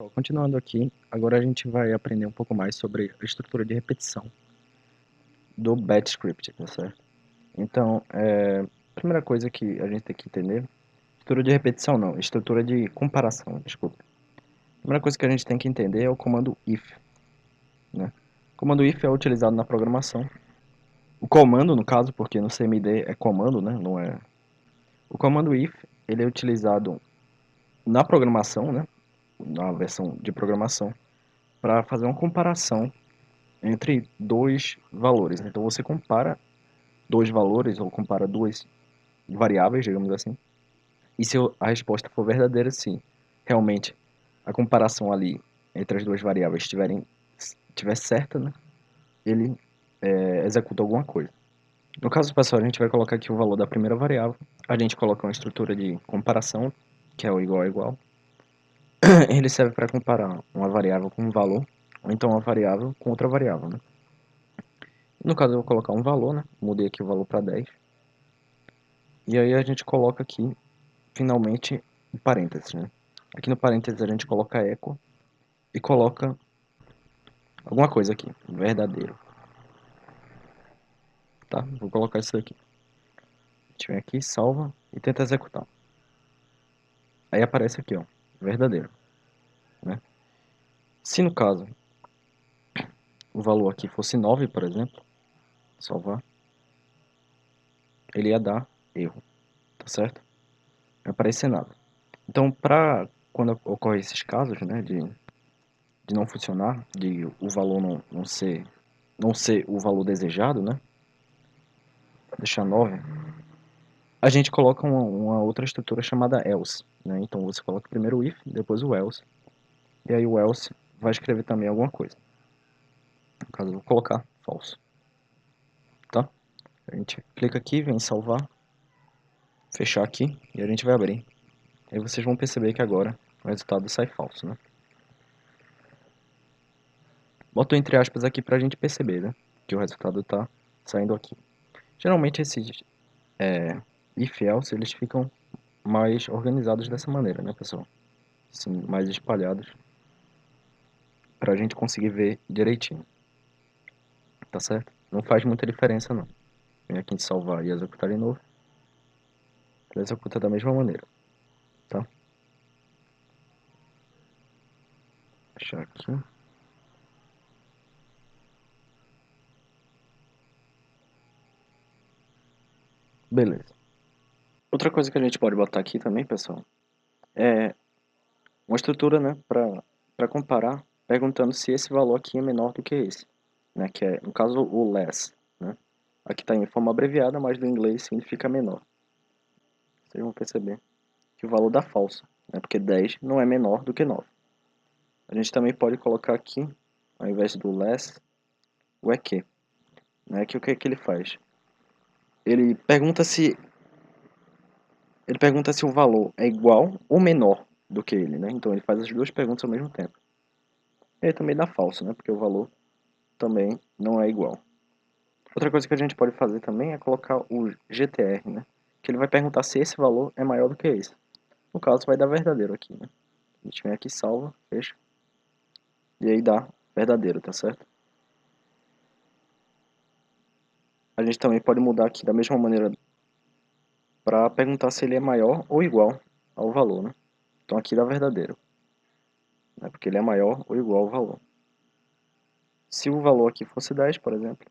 pessoal, continuando aqui, agora a gente vai aprender um pouco mais sobre a estrutura de repetição do batch script, tá certo? Então, a primeira coisa que a gente tem que entender, estrutura de repetição não, estrutura de comparação, desculpa. A primeira coisa que a gente tem que entender é o comando if, né? O comando if é utilizado na programação. O comando, no caso, porque no CMD é comando, né? Não é... O comando if, ele é utilizado na programação, né? Na versão de programação, para fazer uma comparação entre dois valores. Então você compara dois valores ou compara duas variáveis, digamos assim. E se a resposta for verdadeira, sim, realmente a comparação ali entre as duas variáveis estiver certa, né, ele executa alguma coisa. No caso, pessoal, a gente vai colocar aqui o valor da primeira variável. A gente coloca uma estrutura de comparação, que é o igual a igual. Ele serve para comparar uma variável com um valor, ou então uma variável com outra variável, né? No caso, eu vou colocar um valor, né? Mudei aqui o valor para 10. E aí a gente coloca aqui, finalmente, o parênteses, né? Aqui no parênteses a gente coloca echo e coloca alguma coisa aqui, verdadeiro. Tá? Vou colocar isso aqui. A gente vem aqui, salva e tenta executar. Aí aparece aqui, ó, verdadeiro, né? Se no caso o valor aqui fosse 9, por exemplo, salvar, ele ia dar erro, tá certo? Não vai aparecer nada. Então, quando ocorre esses casos, né, de não funcionar, de o valor não ser o valor desejado, né? Deixar 9, a gente coloca uma outra estrutura chamada else, né? Então você coloca primeiro o if, depois o else, e aí o else vai escrever também alguma coisa. No caso, eu vou colocar false, tá? A gente clica aqui, vem salvar, fechar aqui, e a gente vai abrir. Aí vocês vão perceber que agora o resultado sai falso, né? Boto entre aspas aqui pra gente perceber, né? Que o resultado tá saindo aqui. Geralmente esses if else, eles ficam mais organizados dessa maneira, né, pessoal? Assim, mais espalhados, pra gente conseguir ver direitinho, tá certo? Não faz muita diferença, não. Vem aqui em salvar e executar de novo. Ele executa da mesma maneira, tá? Deixar aqui. Beleza. Outra coisa que a gente pode botar aqui também, pessoal, é uma estrutura, né, pra comparar, perguntando se esse valor aqui é menor do que esse, né, que é, no caso, o less, né? Aqui está em forma abreviada, mas no inglês significa menor. Vocês vão perceber que o valor dá falso, né, porque 10 não é menor do que 9. A gente também pode colocar aqui, ao invés do less, o EQ, né, que o que é que ele faz? Ele pergunta se o valor é igual ou menor do que ele, né? Então ele faz as duas perguntas ao mesmo tempo. E aí também dá falso, né? Porque o valor também não é igual. Outra coisa que a gente pode fazer também é colocar o GTR, né? Que ele vai perguntar se esse valor é maior do que esse. No caso, vai dar verdadeiro aqui, né? A gente vem aqui, salva, fecha. E aí dá verdadeiro, tá certo? A gente também pode mudar aqui da mesma maneira para perguntar se ele é maior ou igual ao valor, né? Então aqui dá verdadeiro, né? Porque ele é maior ou igual ao valor. Se o valor aqui fosse 10, por exemplo,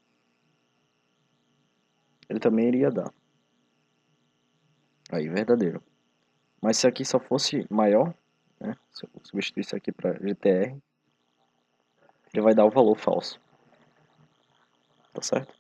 ele também iria dar. Aí, verdadeiro. Mas se aqui só fosse maior, né? Se eu substituir isso aqui para GTR, ele vai dar o valor falso. Tá certo?